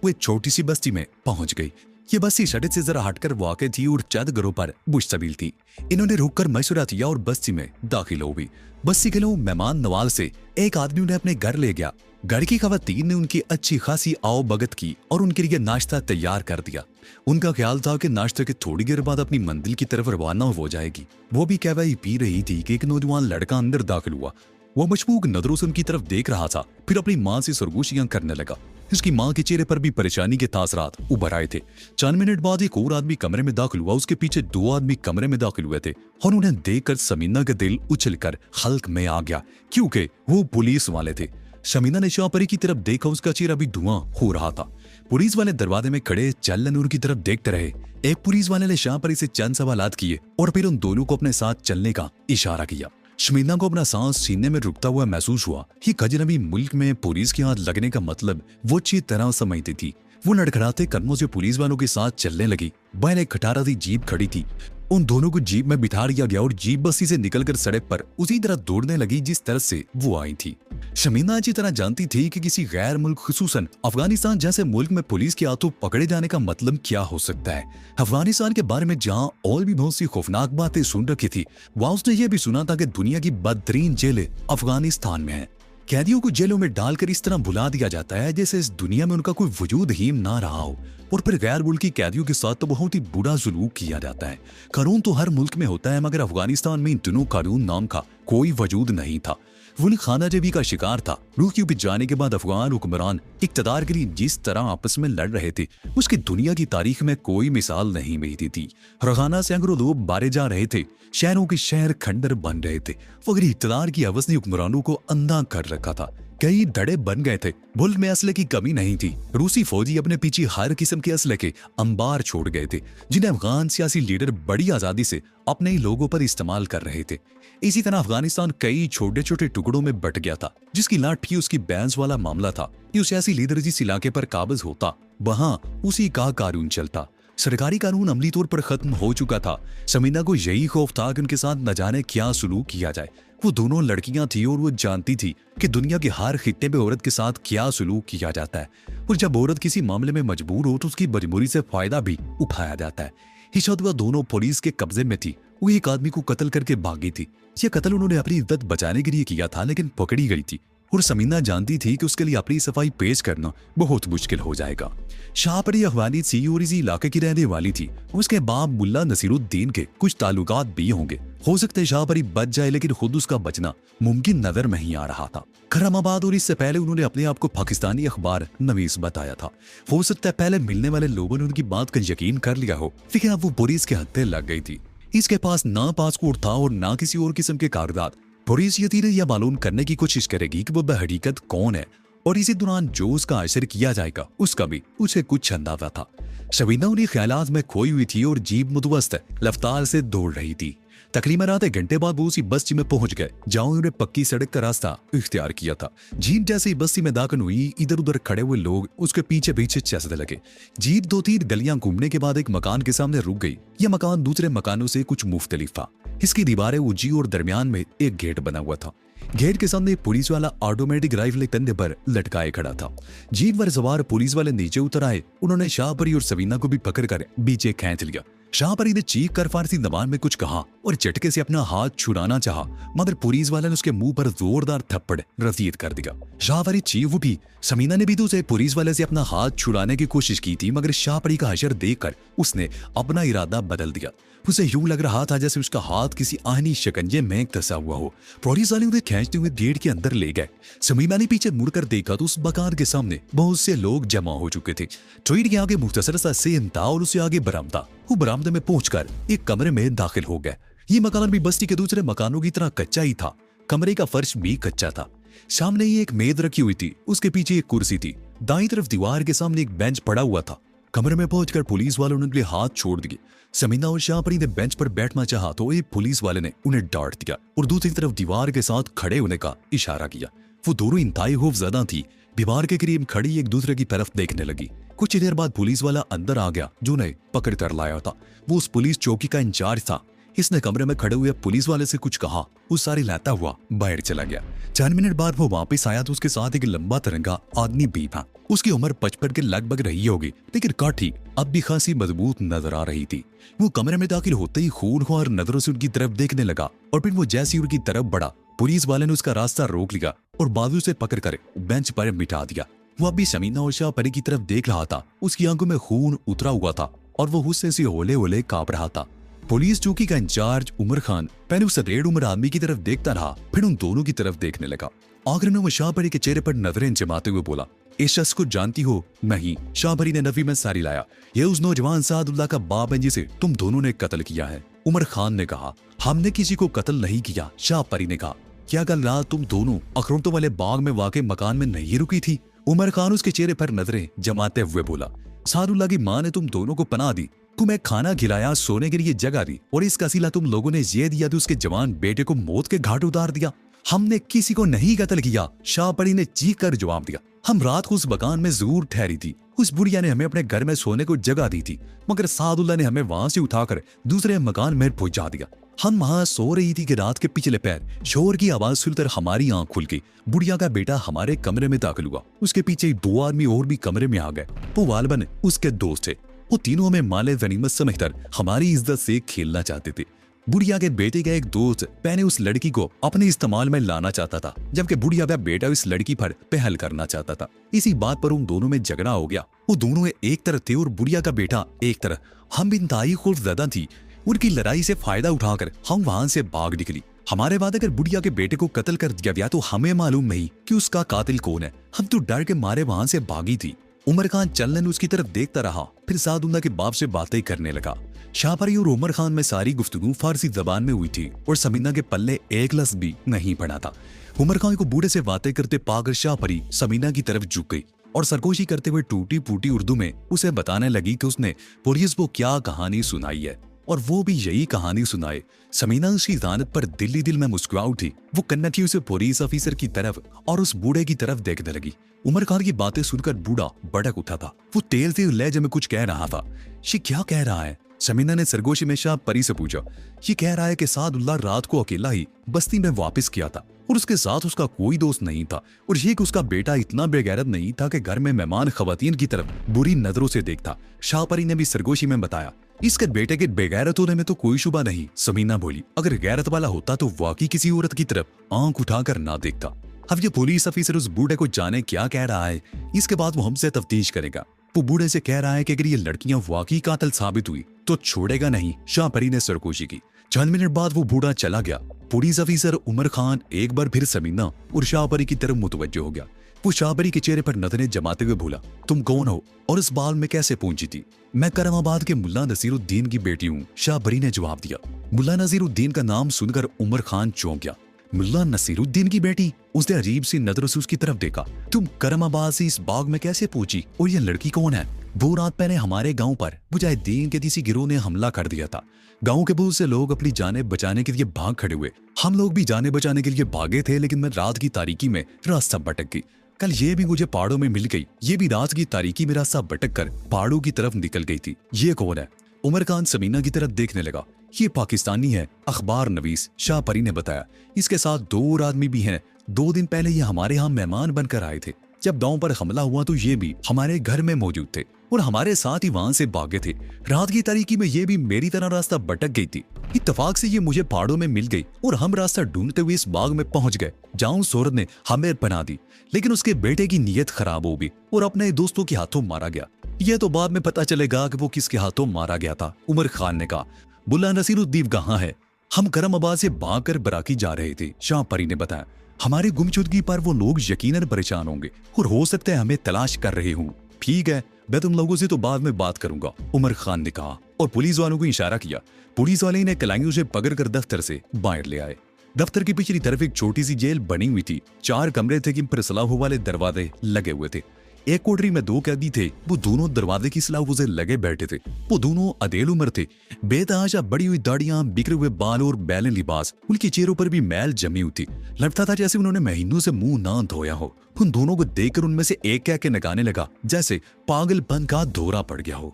वो एक छोटी सी बस्ती में पहुंच गई। ये बस्ती सड़क से जरा हटकर वाक़ थी और चंद घरों पर मुश्तमिल थी। इन्होंने रुककर मशवरा किया और बस्ती में दाखिल हो गई। बस्ती के लोग मेहमान नवाज से एक आदमी उन्हें अपने घर ले गया। घर की खवातीन ने उनकी अच्छी खासी आओ भगत की और उनके लिए नाश्ता तैयार कर दिया। उनका ख्याल था कि नाश्ते के थोड़ी देर बाद अपनी मंजिल की तरफ रवाना हो जाएगी। वो भी कहवाई पी रही थी कि एक नौजवान लड़का अंदर दाखिल हुआ। वो मशकूक नजरों से उनकी तरफ देख रहा था, फिर अपनी माँ से सरगोशियां करने लगा। इसकी माँ के चेहरे पर भी परेशानी के तासरात उभर आए थे। चंद मिनट बाद एक और आदमी कमरे में दाखिल हुआ। उसके पीछे दो आदमी कमरे में दाखिल हुए थे और उन्हें देखकर समीना का दिल उछलकर हल्क में आ गया, क्योंकि वो पुलिस वाले थे। समीना ने शाहपरी की तरफ देखा, उसका चेहरा भी धुआं हो रहा था। पुलिस वाले दरवाजे में खड़े चल नूर की तरफ देखते रहे। एक पुलिस वाले ने शाहपरी से चंद सवालात किए और फिर उन दोनों को अपने साथ चलने का इशारा किया। शमीना को अपना सांस सीने में रुकता हुआ महसूस हुआ। ये अजनबी मुल्क में पुलिस के हाथ लगने का मतलब वो अच्छी तरह समझती थी। वो लड़खड़ाते कदमों से पुलिस वालों के साथ चलने लगी। बाहर एक खटारा सी जीप खड़ी थी। उन दोनों को जीप में बिठा दिया गया और जीप बस्ती से निकलकर सड़क पर उसी तरह दौड़ने लगी जिस तरह से वो आई थी। शमीना अच्छी तरह जानती थी कि किसी गैर मुल्क, खुसूसन अफगानिस्तान जैसे मुल्क में पुलिस के हाथों पकड़े जाने का मतलब क्या हो सकता है। अफगानिस्तान के बारे में जहाँ और भी बहुत सी खौफनाक बातें सुन रखी थी, वहाँ उसने ये भी सुना था कि दुनिया की बदतरीन जेलें अफगानिस्तान में है। कैदियों को जेलों में डालकर इस तरह भुला दिया जाता है जैसे इस दुनिया में उनका कोई वजूद ही ना रहा हो। और फिर गैर मुल्की कैदियों के साथ तो बहुत ही बुरा सलूक किया जाता है। कानून तो हर मुल्क में होता है, मगर अफगानिस्तान में इन दिनों कानून नाम का कोई वजूद नहीं था। वो खाना जबी का शिकार था। रूह के ऊपर जाने के बाद अफगान हुक्मरान इक्तदार के लिए जिस तरह आपस में लड़ रहे थे, उसकी दुनिया की तारीख में कोई मिसाल नहीं मिलती थी। रखाना सैकड़ों लोग मारे जा रहे थे, शहरों के शहर खंडर बन रहे थे। मगर इक्तदार की हवस ने हुक्मरानों को अंधा कर रखा था। कई धड़े बन गए थे। मुल्क में असले की कमी नहीं थी। रूसी फौजी अपने पीछे हर किस्म के असले के अंबार छोड़ गए थे, जिन्हें अफगान सियासी लीडर बड़ी आजादी से अपने ही लोगों पर इस्तेमाल कर रहे थे। इसी तरह अफगानिस्तान कई छोटे छोटे टुकड़ों में बट गया था। जिसकी लाठी उसकी बैंस वाला मामला था कि सियासी लीडर जिस इलाके पर काबिज होता, वहां उसी का कानून चलता। सरकारी कानून अमली तौर पर खत्म हो चुका था। समीना को यही खौफ था कि उनके साथ न जाने क्या सुलूक किया जाए। वो दोनों लड़कियां थी और वो जानती थी कि दुनिया के हर खित्ते में औरत के साथ क्या सुलूक किया जाता है। और जब औरत किसी मामले में मजबूर हो तो उसकी मजबूरी से फायदा भी उठाया जाता है। हिशतवा दोनों पुलिस के कब्जे में थी। वो एक आदमी को कत्ल करके भागी थी। यह कत्ल उन्होंने अपनी इज्जत बचाने के लिए किया था, लेकिन पकड़ी गई थी। और समीना जानती थी कि उसके लिए अपनी सफाई पेश करना बहुत मुश्किल हो जाएगा। शाहपरी अफगानी थी और इसी इलाके की रहने वाली थी। उसके बाप मुल्ला नसीरुद्दीन के कुछ ताल्लुकात भी होंगे। हो सकता है शाहपरी बच जाए, लेकिन खुद उसका बचना मुमकिन नजर नहीं आ रहा था। खरामाबाद और इससे पहले उन्होंने अपने आप को पाकिस्तानी अखबार नवीस बताया था। हो सकता है पहले मिलने वाले लोगों ने उनकी बात का यकीन कर लिया हो, लेकिन अब वो पुलिस के हत्थे लग गई थी। इसके पास ना पासपोर्ट था और ना किसी और किस्म के कागजात। पुलिस यह मालूम करने की कोशिश करेगी कि वो बहकीकत कौन है, और इसी दौरान जो उसका असर किया जाएगा उसका भी उसे कुछ अंदाजा था। शबीना उन्हीं ख्यालात में खोई हुई थी और जीप मुतवस्त रफ्तार से दौड़ रही थी। तकरीबन आधे घंटे बाद वो उसी बस्ती में पहुंच गए जहां उन्होंने पक्की सड़क का रास्ता इख्तियार किया था। जीप जैसे ही बस्ती में दाखिल हुई, इधर उधर खड़े हुए लोग उसके पीछे पीछे चलने लगे। जीप 2-3 गलियां घूमने के बाद एक मकान के सामने रुक गई। यह मकान दूसरे मकानों से कुछ मुख्तलिफ था। इसकी दीवारें ऊंची और दरमियान में एक गेट बना हुआ था। गेट के सामने पुलिस वाला ऑटोमेटिक राइफल कंधे पर लटकाए खड़ा था। जीप पर सवार पुलिस वाले नीचे उतर आए। उन्होंने शाहपरी और सबीना को भी पकड़कर पीछे खींच लिया। शाहपरी ने चीख कर फारसी जबान में कुछ कहा और झटके से अपना हाथ छुड़ाना चाहा, मगर पुलिस वाले ने उसके मुंह पर जोरदार थप्पड़ रसीद कर दिया। शाहपरी चीख उठी। समीना ने भी तो उसे पुलिस वाले से अपना हाथ छुड़ाने की कोशिश की थी, मगर शाहपरी का हशर देखकर उसने अपना इरादा बदल दिया। उसे यूं लग रहा था जैसे उसका हाथ किसी आहनी शिकंजे में धंसा हुआ हो। पुलिस वाले उन्हें खींचते हुए गेट के अंदर ले गए। समीना ने पीछे मुड़कर देखा तो उस मकान के सामने बहुत से लोग जमा हो चुके थे। ट्रेन के आगे मुख्तसर सा सेन था और उससे आगे बरामदा। वो बरामदे में पहुंचकर एक कमरे में दाखिल हो गए। ये मकान भी बस्ती के दूसरे मकानों की तरह कच्चा ही था। कमरे का फर्श भी कच्चा था। सामने ही एक मेज रखी हुई थी, उसके पीछे एक कुर्सी थी। दाईं तरफ दीवार के सामने एक बेंच पड़ा हुआ था। कमरे में पहुंचकर पुलिस वालों ने उनके हाथ छोड़ दिए। समीना और शाहपरी ने बेंच पर बैठना चाहा तो एक पुलिस वाले ने उन्हें डांट दिया और दूसरी तरफ दीवार के साथ खड़े होने का इशारा किया। वो दोनों इंतहाई खौफजदा थी। दीवार के करीब खड़ी एक दूसरे की तरफ देखने लगी। कुछ देर बाद पुलिस वाला अंदर आ गया जो उन्हें पकड़ कर लाया था। वो उस पुलिस चौकी का इंचार्ज था। इसने कमरे में खड़े हुए पुलिस वाले से कुछ कहा, वो सारी लाता हुआ बाहर चला गया। 4 मिनट बाद वो वापस आया तो उसके साथ एक लंबा तिरंगा आदमी भी था। उसकी उम्र 55 के लगभग रही होगी, लेकिन काठी अब भी खासी मजबूत नजर आ रही थी। वो कमरे में दाखिल होते ही खूनख्वार नजरों से उनकी तरफ देखने लगा और फिर वो जैसे उनकी तरफ बढ़ा, पुलिस वाले ने उसका रास्ता रोक लिया और बाजू से पकड़कर बेंच पर बिठा दिया। वो अभी शमीना और शाहपरी की तरफ देख रहा था। उसकी आंखों में खून उतरा हुआ था और वो गुस्से से होले होले कांप रहा था। पुलिस चौकी का इंचार्ज उमर खान पहले उस रेड उम्र आदमी की तरफ देखता रहा, फिर उन दोनों की तरफ देखने लगा। आखिर में वो शाहपरी के चेहरे पर नजरें जमाते हुए बोला, इस शख्स को जानती हो? नहीं। शाहपरी ने नफी में सारी लाया, ये उस नौजवान सादुल्ला का बाप है जिसे तुम दोनों ने कत्ल किया है। उमर खान ने कहा, हमने किसी को कत्ल नहीं किया। शाहपरी ने कहा, क्या कल रात तुम दोनों अखरोटों वाले बाग में वाक़े मकान में नहीं रुकी थी? उमर खान उसके चेहरे पर नजरें जमाते हुए बोला, सादुल्ला की माँ ने तुम दोनों को पनाह दी, तुम्हें खाना खिलाया, सोने के लिए जगह दी और इसका वसीला तुम लोगों ने ये दिया तो उसके जवान बेटे को मौत के घाट उतार दिया। हमने किसी को नहीं कत्ल किया। शाहपरी ने चीख कर जवाब दिया, हम रात को उस मकान में जरूर ठहरी थी। उस बुढ़िया ने हमें अपने घर में सोने को जगह दी थी, मगर सादुल्ला ने हमें वहां से उठाकर दूसरे मकान में पहुंचा दिया। हम वहां सो रही थी कि रात के पिछले पैर शोर की आवाज सुनकर हमारी आंख खुल गई। बुढ़िया का बेटा हमारे कमरे में दाखिल हुआ, उसके पीछे 2 आदमी और भी कमरे में आ गए। वो वालबन उसके दोस्त थे। वो तीनों हमें माले गनीमत समझकर हमारी इज्जत से खेलना चाहते थे। बुढ़िया के बेटे का एक दोस्त पहले उस लड़की को अपने इस्तेमाल में लाना चाहता था, जबकि बुढ़िया का बेटा इस लड़की पर पहल करना चाहता था। इसी बात पर उन दोनों में झगड़ा हो गया। वो दोनों एक तरफ थे और बुढ़िया का बेटा एक तरफ। हम इंतहाई खौफजदा थी। उनकी लड़ाई से फायदा उठाकर हम वहां से भाग निकली। हमारे बाद अगर बुढ़िया के बेटे को कत्ल कर दिया गया तो हमें मालूम नहीं कि उसका कातिल कौन है। हम तो डर के मारे वहां से भागी थी। उमर खान चलने उसकी तरफ देखता रहा, फिर सादुल्ला के बाप से बातें करने लगा। शाहपरी और उमर खान में सारी गुफ्तगू फारसी जबान में हुई थी और समीना के पल्ले एक लफ्ज भी नहीं पड़ा था। उमर खान को बूढ़े से बातें करते पाकर शाहपरी समीना की तरफ झुक गई और सरगोशी करते हुए टूटी फूटी उर्दू में उसे बताने लगी कि उसने पुलिस को क्या कहानी सुनाई है और वो भी यही कहानी सुनाए। समीना उसकी दानत पर दिल ही दिल में मुस्कुरा उठी। वो कन्नकी उसे पुलिस ऑफिसर की तरफ और उस बूढ़े की तरफ देखने लगी। उमर खान की बातें सुनकर बूढ़ा भड़क उठा था। वो तेल से लहजे में कुछ कह रहा था। ये क्या कह रहा है? समीना ने सरगोशी में शाहपरी से पूछा। ये कह रहा है कि सादुल्ला रात को अकेला ही बस्ती में वापस किया था और उसके साथ उसका कोई दोस्त नहीं था, और ये कि उसका बेटा इतना बेगैरत नहीं था कि घर में मेहमान खवातीन की तरफ बुरी नजरों से देखता। शाहपरी ने भी सरगोशी में बताया, इसके बेटे के बेगैरत होने में तो कोई शुबा नहीं। समीना बोली, अगर गैरत वाला होता तो वाकई किसी औरत की तरफ आंख उठाकर ना देखता। अब ये पुलिस ऑफिसर उस बूढ़े को जाने क्या कह रहा है, इसके बाद वो हमसे तफ्तीश करेगा। वो बूढ़े से कह रहा है कि अगर ये लड़कियां वाकई कातिल साबित हुई तो छोड़ेगा नहीं। शाहपरी ने सरगोशी की। चंद मिनट बाद वो बूढ़ा चला गया। पुलिस ऑफिसर उमर खान एक बार फिर समीना और शाहपरी की तरफ मुतवज्जो हो गया। वो शाहपरी के चेहरे पर नजरें जमाते हुए बोला, तुम कौन हो और इस बाल में कैसे पहुंची थी? मैं करमाबाद के मुल्ला नसीरुद्दीन की बेटी हूँ, शाहपरी ने जवाब दिया। मुल्ला नसीरुद्दीन का नाम सुनकर उमर खान चौंक गया। मुल्ला नसीरुद्दीन की बेटी? उसने अजीब सी नजरों से उसकी तरफ देखा। तुम करमाबाद से इस बाग में कैसे पहुंची और ये लड़की कौन है? वो रात पहले हमारे गांव पर मुजाहिदीन के किसी गिरोह ने हमला कर दिया था। गांव के बहुत से लोग अपनी जानें बचाने के लिए भाग खड़े हुए। हम लोग भी जानें बचाने के लिए भागे थे, लेकिन मैं रात की तारीकी में रास्ता भटक गई। कल ये भी मुझे पहाड़ों में मिल गई। ये भी रात की तारीकी में रास्ता भटक कर पहाड़ों की तरफ निकल गई थी। ये कौन है? उमर खान समीना की तरफ देखने लगा। ये पाकिस्तानी है, अखबार नवीस, शाहपरी ने बताया। इसके साथ 2 और आदमी भी हैं। 2 दिन पहले ये हमारे यहाँ मेहमान बनकर आए थे। जब गांव पर हमला हुआ तो ये भी हमारे घर में मौजूद थे और हमारे साथ ही वहां से भागे थे। रात की तारीकी में ये भी मेरी तरह रास्ता भटक गई थी। इत्तेफाक से ये मुझे पहाड़ों में मिल गई और हम रास्ता ढूंढते हुए इस बाग में पहुंच गए जहां उस औरत ने हमें पनाह दी, लेकिन उसके बेटे की नीयत खराब हो गई और अपने दोस्तों के हाथों मारा गया। यह तो बाद में पता चलेगा कि वो किसके हाथों मारा गया था। उमर खान ने कहा, मुल्ला नसीरुद्दीन कहाँ है? हम करमाबाद से भाग कर बराकी जा रहे थे, शाहपरी ने बताया। हमारी गुमशुदगी पर वो लोग यकीनन परेशान होंगे और हो सकता है हमें तलाश कर रहे हों। ठीक है, मैं तुम लोगों से तो बाद में बात करूंगा, उमर खान ने कहा और पुलिस वालों को इशारा किया। पुलिस वाले ने कलाइयों से पकड़कर दफ्तर से बाहर ले आए। दफ्तर की पिछली तरफ एक छोटी सी जेल बनी हुई थी। 4 कमरे थे, जिन पर सलाखों वाले दरवाजे लगे हुए थे। एक कोठरी में 2 कैदी थे। वो दोनों दरवाजे की सलाखों से लगे बैठे थे। वो दोनों अदेल उम्र थे, बेतहाशा बड़ी हुई दाढ़ियां, बिखरे हुए बाल और बैले लिबास। उनके चेहरों पर भी मैल जमी हुई थी। लगता था जैसे उन्होंने महीनों से मुंह ना धोया हो। उन दोनों को देखकर उनमें से एक कह के नगाने लगा जैसे पागलपन का दौरा पड़ गया हो।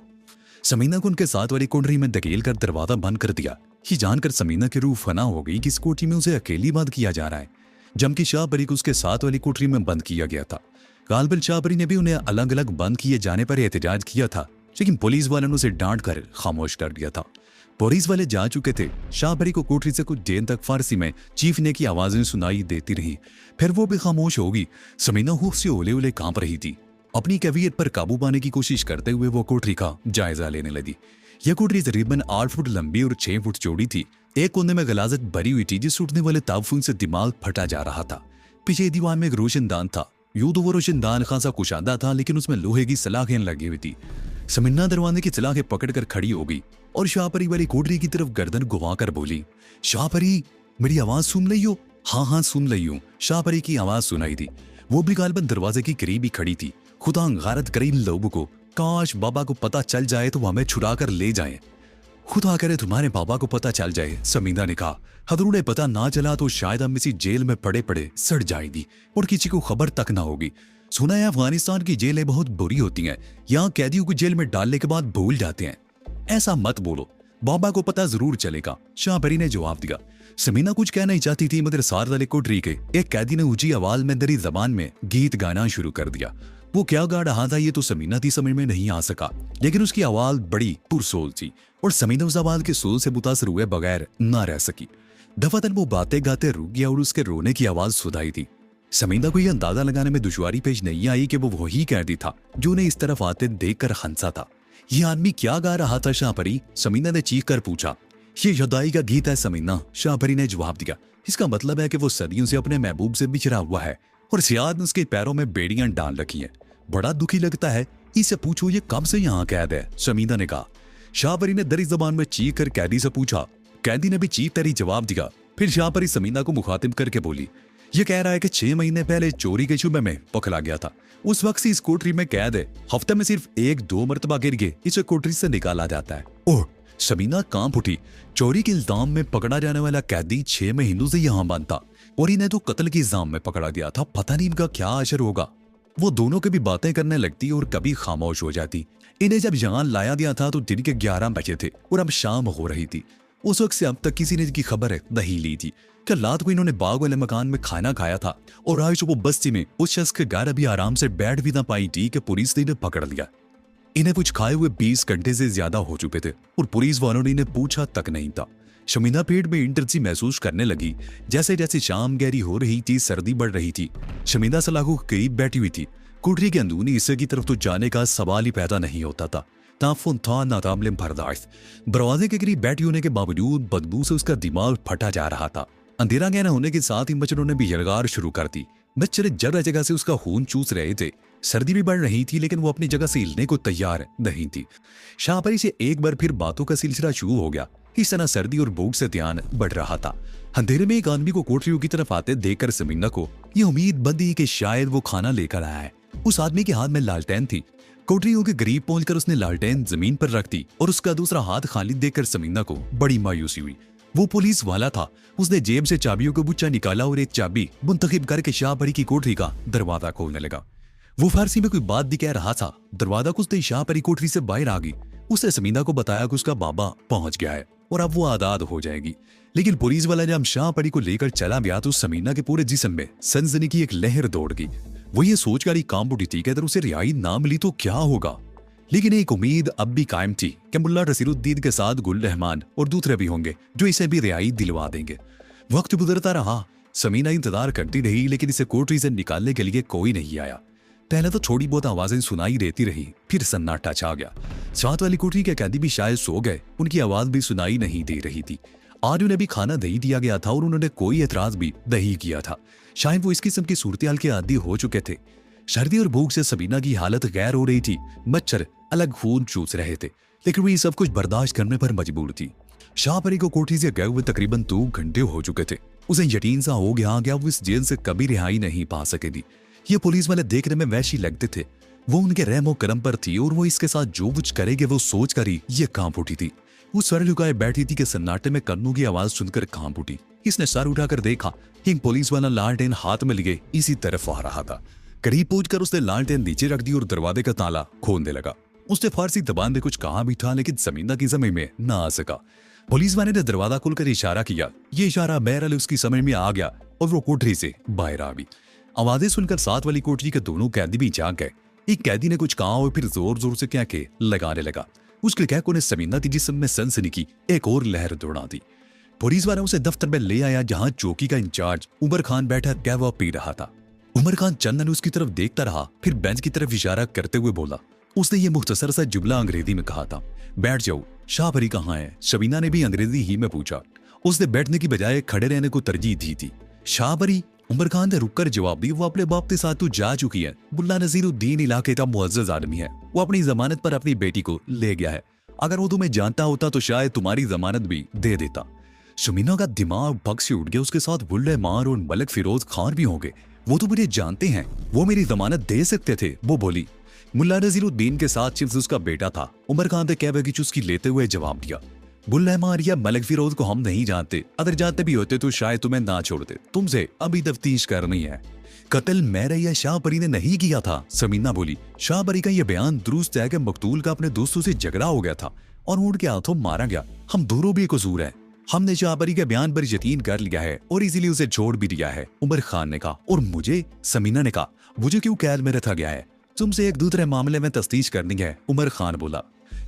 समीना को उनके साथ वाली कोठरी में धकेल कर दरवाजा बंद कर दिया। ये जानकर समीना की रूह फना हो गई कि इस कोठरी में उसे अकेली बंद किया जा रहा है, जबकि शाहपरी को उसके साथ वाली कोठरी में बंद किया गया था। गालबिल शाहपरी ने भी उन्हें अलग अलग बंद किए जाने पर एहतजाज किया था, लेकिन पुलिस वालों ने उसे डांट कर खामोश कर दिया था। पुलिस वाले जा चुके थे। शाहपरी को कोठरी से कुछ देर तक फारसी में चीखने की आवाजें सुनाई देती रही, फिर वो भी खामोश होगी। समीना खूब से ओले ओले कांप रही थी। अपनी कैफियत पर काबू पाने की कोशिश करते हुए वो कोठरी का जायजा लेने लगी। यह कोठरी तकरीबन 8 फुट लंबी और 6 फुट चौड़ी थी। एक कोने में गलाजत भरी हुई थी, जिस उठने वाले ताफून से दिमाग फटा जा रहा था। पीछे दीवार में एक रोशनदान था। यूं तो वो रोशनदान खासा कुशादा था, लेकिन उसमें लोहे की सलाखें लगी हुई थी। समीना दरवाजे की सलाखें पकड़कर खड़ी हो गई और शाहपरी वाली कोठरी की तरफ गर्दन घुमाकर बोली, शाहपरी, मेरी आवाज सुन रही हो? हाँ हाँ सुन रही हूँ। शाहपरी की आवाज सुनाई दी। वो भी गालबन दरवाजे की करीब ही खड़ी थी। खुदा गारत करे इन लोगों को, काश बाबा को पता चल जाए तो वो हमें छुड़ा कर ले जाए। खुदा करे तुम्हारे बाबा को पता चल जाए, समीना ने कहा। हजरू ने पता ना चला तो शायद हम इसी जेल में पड़े पड़े सड़ जाएंगी और किसी को खबर तक ना होगी। सुना है अफगानिस्तान की जेलें बहुत बुरी होती हैं, यहाँ कैदियों को जेल में डालने के बाद भूल जाते हैं। ऐसा मत बोलो, बाबा को पता जरूर चलेगा, शाहपरी ने जवाब दिया। समीना कुछ कहना ही चाहती थी, मगर सार वाले कोठरी के एक कैदी ने ऊंची आवाज में दरी जबान में गीत गाना शुरू कर दिया। वो क्या गा रहा था ये तो समीना थी समझ में नहीं आ सका, लेकिन उसकी आवाज बड़ी पुरसोल थी और समीना उस आवाज के सोल से मुतासर हुए बगैर ना रह सकी। दफातन वो बातें गाते रुक गया और उसके रोने की आवाज सुनाई थी। समीना को यह अंदाजा लगाने में दुश्वारी पेश नहीं आई कि वो वही कैदी था जो उन्हें इस तरफ आते देखकर हंसा था। ये आदमी क्या गा रहा था शाहपरी? समीना ने चीख कर पूछा। ये जुदाई का गीत है समीना, शाहपरी ने जवाब दिया। इसका मतलब है कि वो सदियों से अपने महबूब से बिछड़ा हुआ है और सियाद ने उसके पैरों में बेड़ियां डाल रखी हैं। बड़ा दुखी लगता है, इससे पूछो ये कब से यहाँ कैद है, समीना ने कहा। शाहपरी ने दरी जबान में चीख कर कैदी से पूछा। कैदी ने भी चीख कर ही जवाब दिया। फिर शाहपरी समीना को मुखातिब करके बोली, ये कह रहा है कि 6 महीने पहले चोरी के शुबे में पकड़ा गया था। उस वक्त से इस कोठरी में कैद है। हफ्ते में सिर्फ 1-2 मरतबा गिर के इसे कोठरी से निकाला जाता है। ओह, समीना कांप उठी। चोरी के इल्जाम में पकड़ा जाने वाला कैदी 6 महीनों से यहाँ बंद था और इन्हें तो कत्ल के इल्जाम में पकड़ा गया था। पता नहीं इनका क्या असर होगा। वो दोनों कभी बातें करने लगती और कभी खामोश हो जाती। इन्हें जब यहाँ लाया गया था तो दिन के 11 बजे थे और अब शाम हो रही थी। उस वक्त से अब तक किसी ने इनकी खबर नहीं ली थी। कल रात को इन्होंने बाग वाले मकान में खाना खाया था और आज वो बस्ती में उस शख्स के घर अभी आराम से बैठ भी ना पाई थी कि पुलिस ने इन्हें पकड़ लिया। इन्हें कुछ खाए हुए 20 घंटे से ज्यादा हो चुके थे और पुलिस वालों ने इन्हें पूछा तक नहीं था। शमीना पेट में इंटर्सी महसूस करने लगी। जैसे जैसे शाम गहरी हो रही थी, सर्दी बढ़ रही थी। शमीना सलाखों के करीब बैठी हुई थी। कोठरी के अंदरूनी हिस्से की तरफ तो जाने का सवाल ही पैदा नहीं होता था। ताफुन था नातामलिम बर्दाश्त। दरवाजे के करीब बैठी होने के बावजूद बदबू से उसका दिमाग फटा जा रहा था। अंधेरा गहरा होने के साथ ही मच्छरों ने भी यलगार शुरू कर दी। मच्छर जगह जगह से उसका खून चूस रहे थे। सर्दी भी बढ़ रही थी, लेकिन वो अपनी जगह से हिलने को तैयार नहीं थी। शाहपरी से एक बार फिर बातों का सिलसिला शुरू हो गया। इस तरह सर्दी और भूख से ध्यान बढ़ रहा था। अंधेरे में एक आदमी को कोठरियों की तरफ आते देखकर समीना को यह उम्मीद बंधी कि शायद वो खाना लेकर आया है। उस आदमी के हाथ में लालटेन थी। कोठरियों के करीब पहुंचकर उसने लालटेन जमीन पर रख दी और उसका दूसरा हाथ खाली देखकर समीना को बड़ी मायूसी हुई। वो पुलिस वाला था। उसने जेब से चाबियों का गुच्छा निकाला और एक चाबी मुंतखब करके शाहपरी की कोठरी का दरवाजा खोलने लगा। वो फारसी में कोई बात भी कह रहा था। दरवाजा खुलते ही शाहपरी कोठरी से बाहर आ गई। उसने समीना को बताया कि उसका बाबा पहुंच गया है और अब वो आजाद हो जाएगी। लेकिन पुलिस वाला जब शाहपरी को लेकर चला गया तो समीना के पूरे जिस्म में सनसनी की एक लहर दौड़ गई। वो ये सोचकर ही कांप उठी थी कि अगर उसे रिहाई ना मिली तो क्या होगा। लेकिन एक उम्मीद अब भी कायम थी कि मुल्ला रसीरुद्दीन के साथ गुल रहमान और दूसरे भी होंगे जो इसे भी रिहाई दिलवा देंगे। वक्त गुजरता रहा। समीना इंतजार करती रही, लेकिन इसे कोठरी से निकालने के लिए कोई नहीं आया। पहले तो थोड़ी बहुत आवाजें सुनाई देती रही, फिर सन्नाटा छा गया। साथ वाली कोठरी के कैदी भी शायद सो गए। उनकी आवाज भी सुनाई नहीं दे रही थी। आज उन्हें भी खाना दही दिया गया था और उन्होंने कोई एतराज भी नहीं किया था। शायद वो इस किस्म की सूरत-ए-हाल के आदी हो चुके थे। सर्दी और भूख से समीना की हालत गैर हो रही थी। मच्छर अलग खून चूस रहे थे, लेकिन वो ये सब कुछ बर्दाश्त करने पर मजबूर थी। शाहपरी को कोठरी से गए हुए तकरीबन 2 घंटे हो चुके थे। उसे यकीन सा हो गया कि वो इस जेल से कभी रिहाई नहीं पा सकेगी। ये पुलिस वाले देखने में वैसी लगते थे। वो उनके रहमो करम पर थी और वो इसके साथ जो कुछ करेंगे वो सोच कर ही ये कांप उठी थी। वो सर झुकाए बैठी थी कि सन्नाटे में कन्नू की आवाज सुनकर कांप उठी। इसने सर उठाकर देखा। एक पुलिस वाला लालटेन हाथ में लिए इसी तरफ आ रहा था। करीब पहुंचकर उसने लालटेन नीचे रख दी और दरवाजे का ताला खोलने लगा। उसने फारसी जबान में कुछ कहा भी था, लेकिन समीना की समझ में ना आ सका। पुलिस वाले ने दरवाजा खुलकर इशारा किया। ये इशारा बहरहाल उसकी समझ में आ गया और वो कोठरी से बाहर आ गई। आवाजें सुनकर साथ वाली कोठरी के दोनों कैदी भी जाग गए। एक कैदी ने कुछ कहा और फिर जोर जोर से कह के लगाने लगा। उसके कहकों ने समीना की जिस्म में सनसनी की एक और लहर दौड़ा दी। पुलिस वाला उसे दफ्तर में ले आया जहां चौकी का इंचार्ज उमर खान बैठा कहवा पी रहा था। उमर खान चंदन उसकी तरफ देखता रहा, फिर बेंच की तरफ इशारा करते हुए बोला। उसने ये मुख्तसर सा जुमला अंग्रेजी में कहा था, बैठ जाओ, शाहपरी कहाँ है? शबीना ने भी अंग्रेजी ही में पूछा। उसने बैठने की बजाय खड़े रहने को तरजीह दी थी। शाहपरी? उमर खान ने रुककर जवाब दिया, वो अपने बाप के साथ तो जा चुकी है। मुल्ला नजीरुद्दीन इलाके का मुअज्जज आदमी है, वो अपनी जमानत पर अपनी बेटी को ले गया है। अगर वो तुम्हें जानता होता तो शायद तुम्हारी जमानत भी दे देता। शमीना का दिमाग भग से उठ गया। उसके साथ बुल्ले मार और मलिक फिरोज खान भी होंगे। वो तो मुझे जानते हैं, वो मेरी जमानत दे सकते थे। वो बोली। मुल्ला नजीरुद्दीन के साथ सिर्फ उसका बेटा था। उमर खान ने कहवे की चुस्की लेते हुए जवाब दिया, बुल्ले मार या मलिक फिरोज को हम नहीं जानते। अगर जानते भी होते तो शायद तुम्हें ना छोड़ते। तुमसे अभी तफ्तीश करनी है। कत्ल मेरे या शाहपरी ने नहीं किया था, समीना बोली। शाहपरी का यह बयान दुरुस्त है कि मकतूल का अपने दोस्तों से झगड़ा हो गया था और उनके हाथों मारा गया। हम दोनों भी कसूर हैं। हमने शाहपरी के बयान पर यकीन कर लिया है और इसीलिए उसे छोड़ भी दिया है। उमर खान ने कहा। और मुझे? समीना ने कहा। मुझे क्यों कैद में रखा गया है? तुमसे एक दूसरे मामले में तफ्तीश करनी है। उमर खान बोला।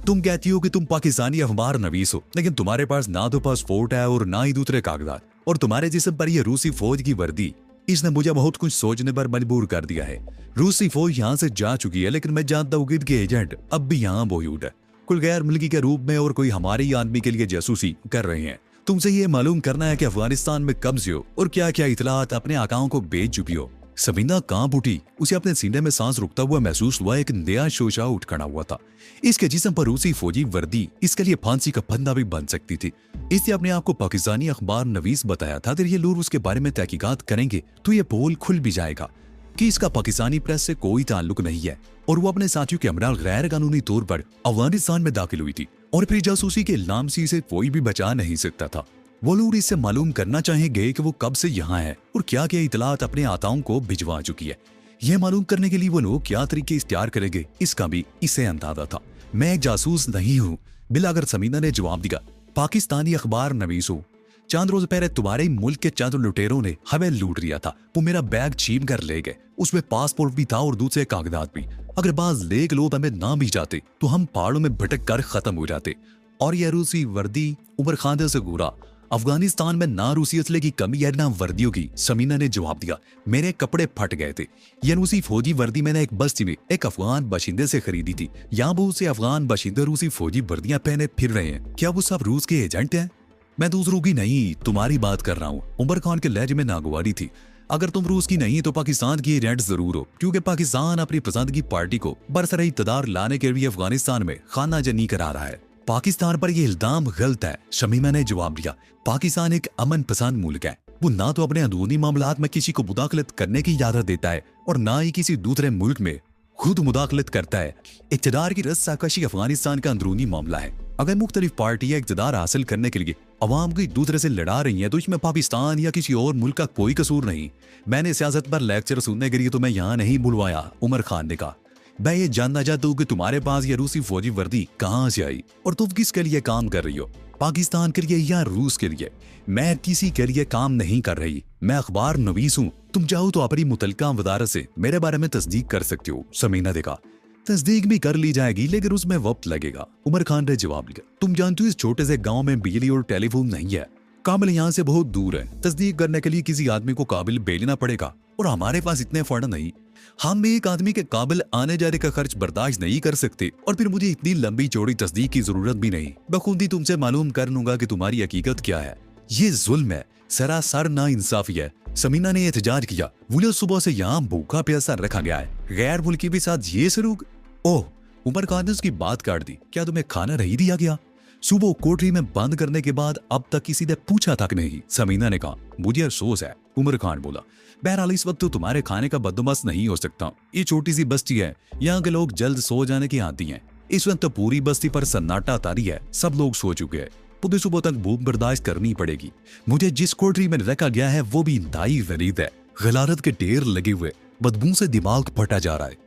तुम कहती हो कि तुम पाकिस्तानी अखबार नवीस हो, लेकिन तुम्हारे पास ना तो पासपोर्ट है और ना ही दूसरे कागजात, और तुम्हारे जिस्म पर यह रूसी फौज की वर्दी। इसने मुझे बहुत कुछ सोचने पर मजबूर कर दिया है। रूसी फौज यहाँ से जा चुकी है, लेकिन मैं जानता हूँ कि इनके एजेंट अब भी यहाँ मौजूद है, कुल गैर मुल्की के रूप में, और कोई हमारे ही आदमी के लिए जासूसी कर रहे हैं। तुमसे ये मालूम करना है कि अफगानिस्तान में कब से हो और क्या क्या इतलात अपने आकाओं को बेच चुकी हो। समीना कांप उठी। उसे अपने सीने में सांस रुकता हुआ महसूस हुआ। एक नया शोशा उठ खड़ा हुआ था। इसके जिस्म पर रूसी फौजी वर्दी इसके लिए फांसी का फंदा भी बन सकती थी। इसने अपने आप को पाकिस्तानी अखबार नवीस बताया था। अगर ये लोग उसके बारे में तहकीकात करेंगे तो ये पोल खुल भी जाएगा कि इसका पाकिस्तानी प्रेस से कोई ताल्लुक नहीं है और वो अपने साथियों के हमरा गैर कानूनी तौर पर अफगानिस्तान में दाखिल हुई थी और फिर जासूसी के इल्जाम से इसे कोई भी बचा नहीं सकता था। वो लोग इससे मालूम करना चाहेंगे कि वो कब से यहाँ है और क्या क्या इतलात अपने आताओं को भिजवा चुकी है। यह मालूम करने के लिए वो लोग क्या तरीके इख्तियार करेंगे, इसका भी इसे अंदाजा था। मैं एक जासूस नहीं हूँ, बिलागर समीना ने जवाब दिया। पाकिस्तानी अखबार नवीस हूँ। चांद रोज पहले तुम्हारे मुल्क के चंद लुटेरों ने हमें लूट लिया था। वो मेरा बैग छीन कर ले गए। उसमें पासपोर्ट भी था और दूसरे कागजात भी। अगर बाज लेक लोग हमें ना भी जाते तो हम पहाड़ों में भटक कर खत्म हो जाते। और यह रूसी वर्दी? उमर खान से घूरा। अफगानिस्तान में ना रूसी असले की कमी है ना वर्दियों की, समीना ने जवाब दिया। मेरे कपड़े फट गए थे। यह रूसी फौजी वर्दी मैंने एक बस्ती में एक अफगान बाशिंदे से खरीदी थी। यहाँ बहुत से अफगान बाशिंदे रूसी फौजी वर्दियां पहने फिर रहे हैं। क्या वो सब रूस के एजेंट हैं? मैं दूसरों की नहीं, तुम्हारी बात कर रहा हूँ। उमर खान के लहजे में नागवारी थी। अगर तुम रूस की नहीं तो पाकिस्तान की एजेंट जरूर हो, क्योंकि पाकिस्तान अपनी पसंद की पार्टी को बरसरे इक़्तिदार लाने के लिए अफगानिस्तान में खाना जनी करा रहा है। पाकिस्तान पर यह इल्जाम गलत है, शमीमा ने जवाब दिया। पाकिस्तान एक अमन पसंद मुल्क है। वो ना तो अपने अंदरूनी मामलात में किसी को मुदाखलत करने की इजाजत देता है और ना ही किसी दूसरे मुल्क में खुद मुदाखलत करता है। इक़्तिदार की रस्साकशी अफगानिस्तान का अंदरूनी मामला है। अगर मुख्तलिफ पार्टियां इक़्तिदार हासिल करने के लिए अवाम को एक दूसरे से लड़ा रही हैं तो इसमें पाकिस्तान या किसी और मुल्क का कोई कसूर नहीं। मैंने सियासत पर लेक्चर सुनने के लिए तो मैं यहाँ नहीं बुलवाया, उमर खान ने कहा। मैं ये जानना चाहता हूँ कि तुम्हारे पास ये रूसी फौजी वर्दी कहाँ से आई और तुम किसके लिए काम कर रही हो, पाकिस्तान के लिए या रूस के लिए? मैं किसी के लिए काम नहीं कर रही। मैं अखबार नवीस हूँ। तुम चाहो तो अपनी मुतलका वजारत से मेरे बारे में तस्दीक कर सकते हो, समीना ने कहा। तस्दीक भी कर ली जाएगी लेकिन उसमें वक्त लगेगा, उमर खान ने जवाब दिया। तुम जानते हो इस छोटे से गाँव में बिजली और टेलीफोन नहीं है। काबिल यहाँ से बहुत दूर है। तस्दीक करने के लिए किसी आदमी को काबिल भेजना पड़ेगा और हमारे पास इतने फंड नहीं। हम एक आदमी के काबिल आने जाने का खर्च बर्दाश्त नहीं कर सकते और फिर मुझे इतनी लंबी चौड़ी तस्दीक की जरूरत भी नहीं। बखूबी तुमसे मालूम कर लूंगा कि तुम्हारी हकीकत क्या है। ये जुल्म है, सरासर ना इंसाफी है, समीना ने एहतजाज किया। मुझे सुबह से यहाँ भूखा प्यासा रखा गया है, गैर मुल्की के साथ ये सलूक। ओह, उमर खान ने उसकी बात काट दी। क्या तुम्हें खाना नहीं दिया गया? सुबह कोठरी में बंद करने के बाद अब तक किसी ने पूछा तक नहीं, समीना ने कहा। मुझे अफसोस है, उमर खान बोला। बहरहाल इस वक्त तो तुम्हारे खाने का बंदोबस्त नहीं हो सकता। ये छोटी सी बस्ती है, यहाँ के लोग जल्द सो जाने की आदी हैं। इस वक्त तो पूरी बस्ती पर सन्नाटा तारी है, सब लोग सो चुके हैं। पूरी सुबह तक भूख बर्दाश्त करनी पड़ेगी। मुझे जिस कोठरी में रखा गया है वो भी इंतहाई गलीज है, गलारत के ढेर लगे हुए, बदबू से दिमाग फटा जा रहा है।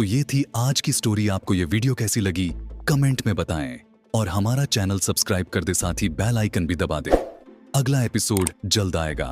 तो ये थी आज की स्टोरी। आपको ये वीडियो कैसी लगी कमेंट में बताएं और हमारा चैनल सब्सक्राइब कर दे, साथ ही बेल आइकन भी दबा दे। अगला एपिसोड जल्द आएगा।